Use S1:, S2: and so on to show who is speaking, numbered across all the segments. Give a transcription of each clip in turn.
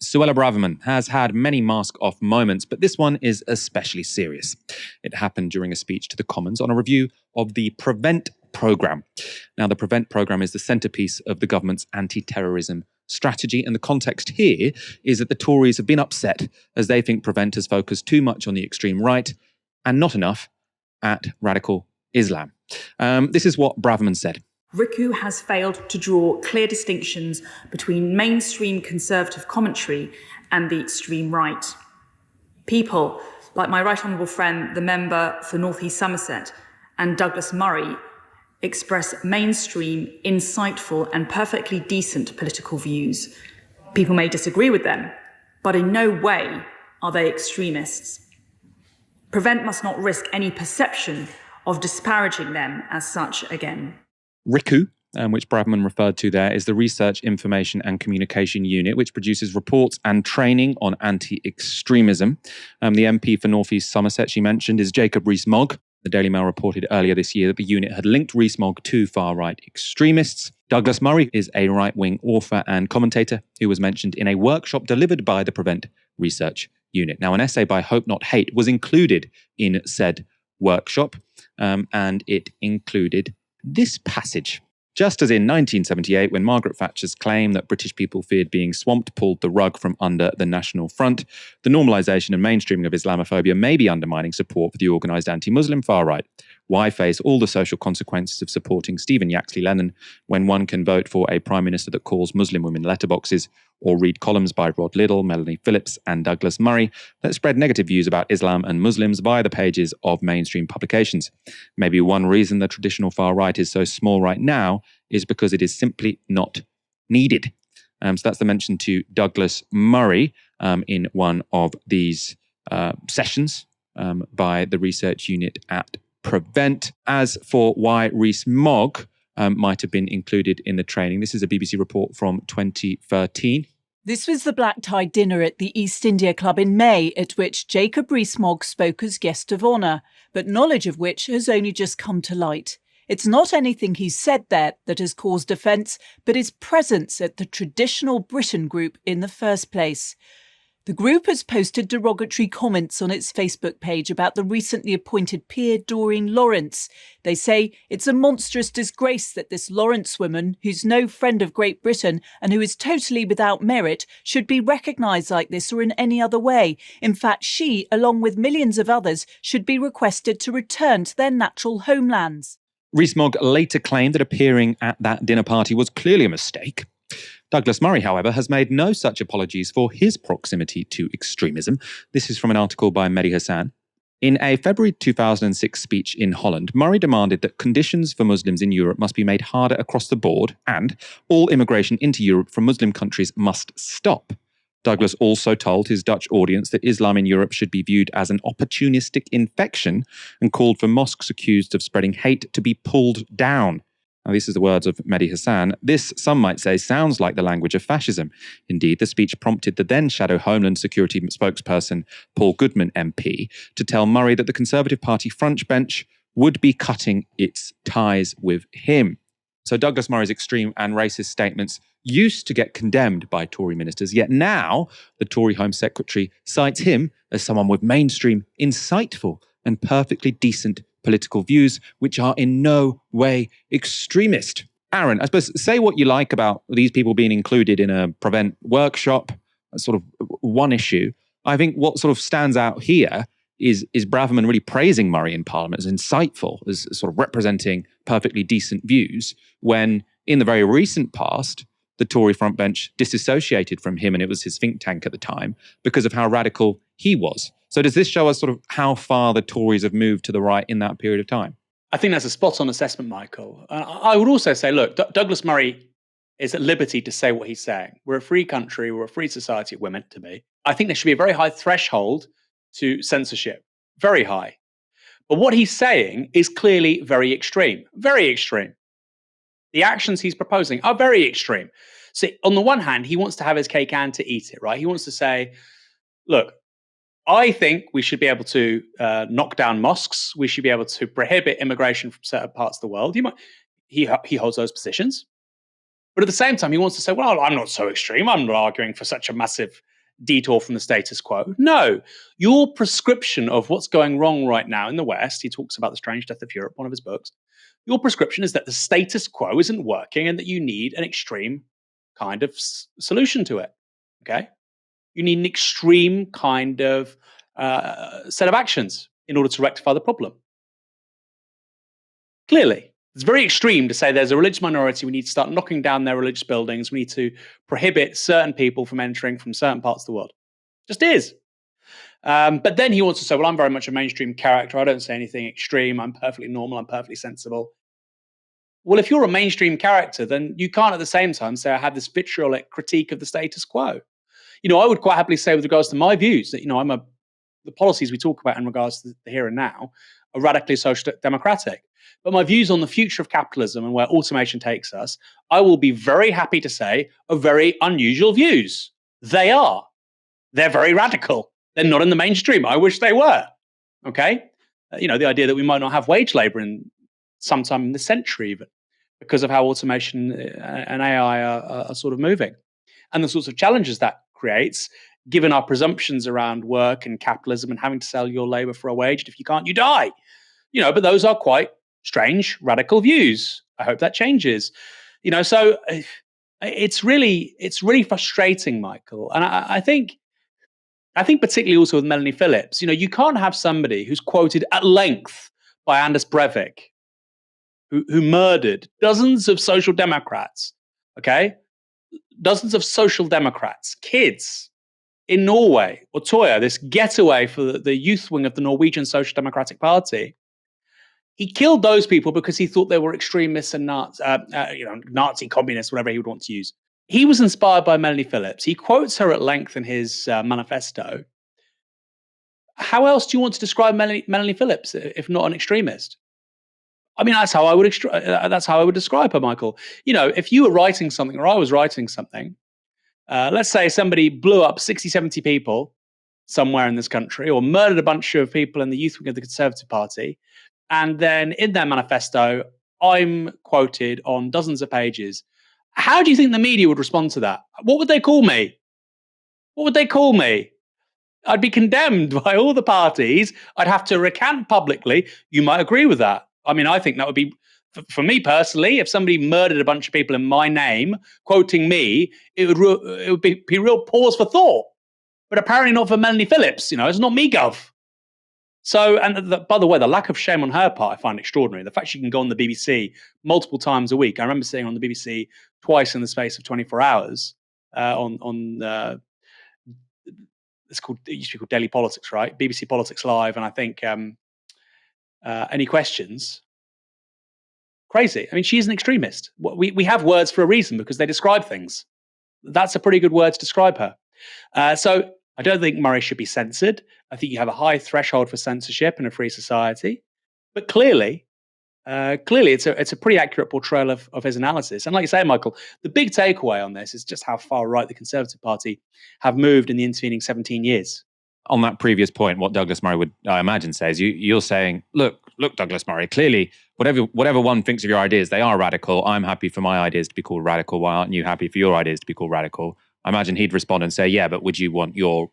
S1: Suella Braverman has had many mask-off moments, but this one is especially serious. It happened during a speech to the Commons on a review of the PREVENT programme. Now, the PREVENT programme is the centrepiece of the government's anti-terrorism strategy, and the context here is that the Tories have been upset as they think PREVENT has focused too much on the extreme right and not enough at radical Islam. This is what Braverman said.
S2: RICU has failed to draw clear distinctions between mainstream conservative commentary and the extreme right. People like my right honourable friend, the member for North East Somerset, and Douglas Murray, express mainstream, insightful and perfectly decent political views. People may disagree with them, but in no way are they extremists. PREVENT must not risk any perception of disparaging them as such again.
S1: RICU, which Braverman referred to there, is the Research, Information and Communication Unit, which produces reports and training on anti-extremism. The MP for North East Somerset, she mentioned, is Jacob Rees-Mogg. The Daily Mail reported earlier this year that the unit had linked Rees-Mogg to far-right extremists. Douglas Murray is a right-wing author and commentator who was mentioned in a workshop delivered by the PREVENT Research Unit. Now, an essay by Hope Not Hate was included in said workshop, and it included this passage. Just as in 1978, when Margaret Thatcher's claim that British people feared being swamped pulled the rug from under the National Front, the normalisation and mainstreaming of Islamophobia may be undermining support for the organised anti-Muslim far right. Why face all the social consequences of supporting Stephen Yaxley Lennon when one can vote for a Prime Minister that calls Muslim women letterboxes, or read columns by Rod Liddle, Melanie Phillips and Douglas Murray that spread negative views about Islam and Muslims via the pages of mainstream publications? Maybe one reason the traditional far right is so small right now is because it is simply not needed. So that's the mention to Douglas Murray in one of these sessions by the research unit at PREVENT. As for why Rees-Mogg might have been included in the training, this is a BBC report from 2013.
S3: This was the black-tie dinner at the East India Club in May, at which Jacob Rees-Mogg spoke as guest of honour, but knowledge of which has only just come to light. It's not anything he said there that has caused offence, but his presence at the traditional Britain group in the first place. The group has posted derogatory comments on its Facebook page about the recently appointed peer Doreen Lawrence. They say it's a monstrous disgrace that this Lawrence woman, who's no friend of Great Britain and who is totally without merit, should be recognised like this or in any other way. In fact, she, along with millions of others, should be requested to return to their natural homelands.
S1: Rees-Mogg later claimed that appearing at that dinner party was clearly a mistake. Douglas Murray, however, has made no such apologies for his proximity to extremism. This is from an article by Mehdi Hassan. In a February 2006 speech in Holland, Murray demanded that conditions for Muslims in Europe must be made harder across the board and all immigration into Europe from Muslim countries must stop. Douglas also told his Dutch audience that Islam in Europe should be viewed as an opportunistic infection and called for mosques accused of spreading hate to be pulled down. Now, these are the words of Mehdi Hassan. This, some might say, sounds like the language of fascism. Indeed, the speech prompted the then Shadow Homeland Security spokesperson, Paul Goodman MP, to tell Murray that the Conservative Party front bench would be cutting its ties with him. So Douglas Murray's extreme and racist statements used to get condemned by Tory ministers, yet now the Tory Home Secretary cites him as someone with mainstream, insightful and perfectly decent political views, which are in no way extremist. Aaron, I suppose, say what you like about these people being included in a PREVENT workshop, sort of one issue. I think what sort of stands out here is Braverman really praising Murray in Parliament as insightful, as sort of representing perfectly decent views, when in the very recent past, the Tory front bench disassociated from him, and it was his think tank at the time, because of how radical he was. So does this show us sort of how far the Tories have moved to the right in that period of time?
S4: I think that's a spot-on assessment, Michael. I would also say, look, Douglas Murray is at liberty to say what he's saying. We're a free country, we're a free society, we're meant to be. I think there should be a very high threshold to censorship, very high. But what he's saying is clearly very extreme, very extreme. The actions he's proposing are very extreme. So on the one hand, he wants to have his cake and to eat it, right? He wants to say, look, I think we should be able to knock down mosques. We should be able to prohibit immigration from certain parts of the world. He holds those positions. But at the same time, he wants to say, well, I'm not so extreme. I'm not arguing for such a massive detour from the status quo. No, your prescription of what's going wrong right now in the West, he talks about The Strange Death of Europe, one of his books, your prescription is that the status quo isn't working and that you need an extreme kind of solution to it, okay? You need an extreme kind of set of actions in order to rectify the problem. Clearly, it's very extreme to say there's a religious minority, we need to start knocking down their religious buildings, we need to prohibit certain people from entering from certain parts of the world. Just is. But then he wants to say, well, I'm very much a mainstream character, I don't say anything extreme, I'm perfectly normal, I'm perfectly sensible. Well, if you're a mainstream character, then you can't at the same time say I have this vitriolic critique of the status quo. I would quite happily say with regards to my views that, the policies we talk about in regards to the here and now are radically social democratic. But my views on the future of capitalism and where automation takes us, I will be very happy to say are very unusual views. They are. They're very radical. They're not in the mainstream. I wish they were. Okay? The idea that we might not have wage labor in sometime in this century even because of how automation and AI are sort of moving. And the sorts of challenges that creates, given our presumptions around work and capitalism and having to sell your labor for a wage. And if you can't, you die. But those are quite strange, radical views. I hope that changes. So it's really frustrating, Michael. And I think particularly also with Melanie Phillips, you can't have somebody who's quoted at length by Anders Breivik, who murdered dozens of social democrats, okay? Dozens of social democrats, kids in Norway, or Toya, this getaway for the youth wing of the Norwegian Social Democratic Party. He killed those people because he thought they were extremists and Nazi communists, whatever he would want to use. He was inspired by Melanie Phillips. He quotes her at length in his manifesto. How else do you want to describe Melanie Phillips if not an extremist? I mean, that's how I would describe her, Michael. If you were writing something or I was writing something, let's say somebody blew up 60, 70 people somewhere in this country or murdered a bunch of people in the youth wing of the Conservative Party. And then in their manifesto, I'm quoted on dozens of pages. How do you think the media would respond to that? What would they call me? What would they call me? I'd be condemned by all the parties. I'd have to recant publicly. You might agree with that. I mean, I think that would be, for me personally, if somebody murdered a bunch of people in my name, quoting me, it would be real pause for thought. But apparently not for Melanie Phillips. It's not me, gov. So, and by the way, the lack of shame on her part, I find extraordinary. The fact she can go on the BBC multiple times a week. I remember seeing on the BBC twice in the space of 24 hours it used to be called Daily Politics, right? BBC Politics Live, and I think Any Questions? Crazy. I mean, she's an extremist. We have words for a reason because they describe things. That's a pretty good word to describe her. So I don't think Murray should be censored. I think you have a high threshold for censorship in a free society. But clearly, it's a pretty accurate portrayal of his analysis. And like you say, Michael, the big takeaway on this is just how far right the Conservative Party have moved in the intervening 17 years.
S1: On that previous point, what Douglas Murray would, I imagine, say is you're saying, look, Douglas Murray, clearly, whatever one thinks of your ideas, they are radical. I'm happy for my ideas to be called radical. Why aren't you happy for your ideas to be called radical? I imagine he'd respond and say, yeah, but would you want your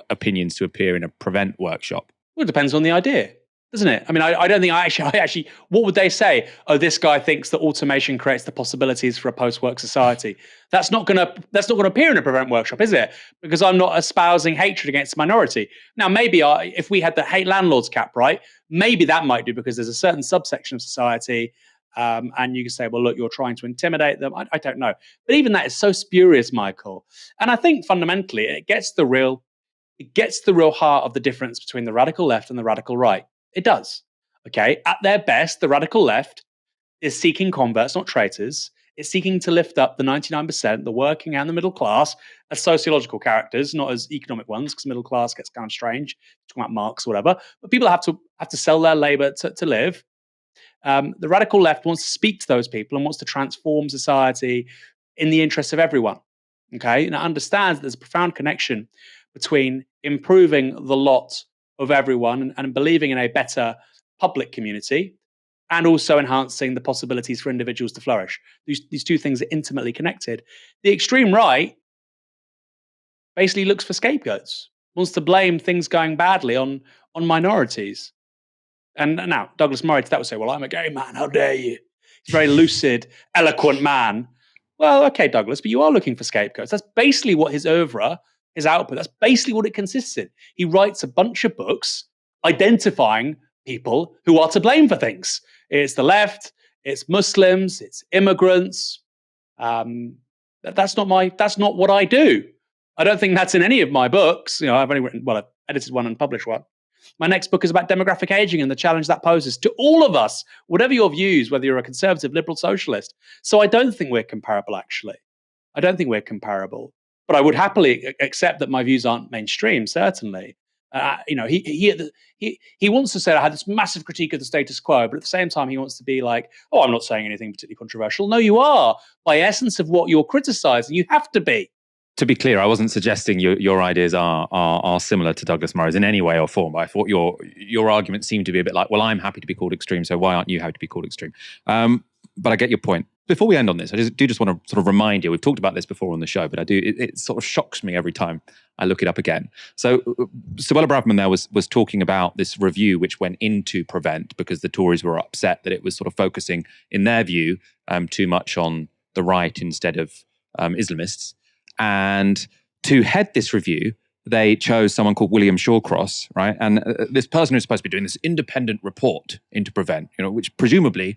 S1: opinions to appear in a Prevent workshop?
S4: Well, it depends on the idea, doesn't it? I mean, I don't think I actually, what would they say? Oh, this guy thinks that automation creates the possibilities for a post-work society. That's not going to appear in a Prevent workshop, is it? Because I'm not espousing hatred against the minority. Now, maybe if we had the hate landlords cap, right, maybe that might do because there's a certain subsection of society and you can say, well, look, you're trying to intimidate them. I don't know. But even that is so spurious, Michael. And I think fundamentally it gets the real heart of the difference between the radical left and the radical right. It does. Okay. At their best, the radical left is seeking converts, not traitors. It's seeking to lift up the 99%, the working and the middle class, as sociological characters, not as economic ones, because middle class gets kind of strange, talking about Marx or whatever. But people have to sell their labor to live. The radical left wants to speak to those people and wants to transform society in the interests of everyone. Okay, and it understands there's a profound connection between improving the lot of everyone and believing in a better public community and also enhancing the possibilities for individuals to flourish. These two things are intimately connected. The extreme right basically looks for scapegoats, wants to blame things going badly on minorities. And now Douglas Murray to that would say, well, I'm a gay man, how dare you? He's a very lucid, eloquent man. Well, okay, Douglas, but you are looking for scapegoats. That's basically what his oeuvre, his output, that's basically what it consists in. He writes a bunch of books identifying people who are to blame for things. It's the left, it's Muslims, it's immigrants. That's not what I do. I don't think that's in any of my books. I've only written, I've edited one and published one. My next book is about demographic aging and the challenge that poses to all of us, whatever your views, whether you're a conservative, liberal, socialist. So I don't think we're comparable, actually. I don't think we're comparable. But I would happily accept that my views aren't mainstream, certainly. He wants to say, I had this massive critique of the status quo, but at the same time, he wants to be like, oh, I'm not saying anything particularly controversial. No, you are. By essence of what you're criticizing, you have to be.
S1: To be clear, I wasn't suggesting your ideas are similar to Douglas Murray's in any way or form. But I thought your argument seemed to be a bit like, well, I'm happy to be called extreme, so why aren't you happy to be called extreme? But I get your point. Before we end on this, I just want to sort of remind you, we've talked about this before on the show, but it sort of shocks me every time I look it up again. So Suella Braverman there was talking about this review which went into Prevent because the Tories were upset that it was sort of focusing, in their view, too much on the right instead of Islamists. And to head this review, they chose someone called William Shawcross, right? And this person who's supposed to be doing this independent report into Prevent, which presumably,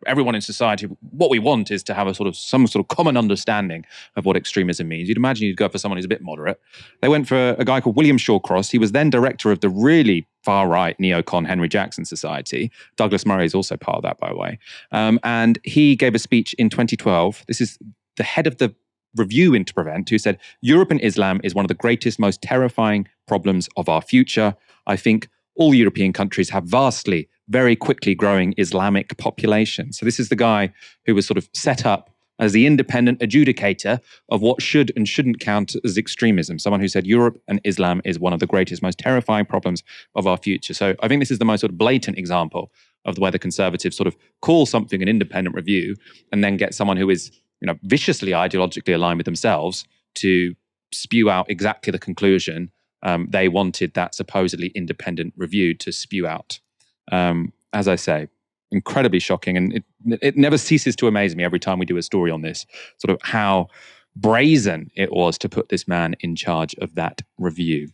S1: everyone in society, what we want is to have some sort of common understanding of what extremism means. You'd imagine you'd go for someone who's a bit moderate. They went for a guy called William Shawcross. He was then director of the really far-right neocon Henry Jackson Society. Douglas Murray is also part of that, by the way. And he gave a speech in 2012. This is the head of the review into Prevent, who said, Europe and Islam is one of the greatest, most terrifying problems of our future. I think all European countries have vastly, very quickly growing Islamic populations. So this is the guy who was sort of set up as the independent adjudicator of what should and shouldn't count as extremism. Someone who said Europe and Islam is one of the greatest, most terrifying problems of our future. So I think this is the most sort of blatant example of the way the Conservatives sort of call something an independent review and then get someone who is viciously ideologically aligned with themselves to spew out exactly the conclusion they wanted that supposedly independent review to spew out. As I say, incredibly shocking. And it never ceases to amaze me every time we do a story on this, sort of how brazen it was to put this man in charge of that review.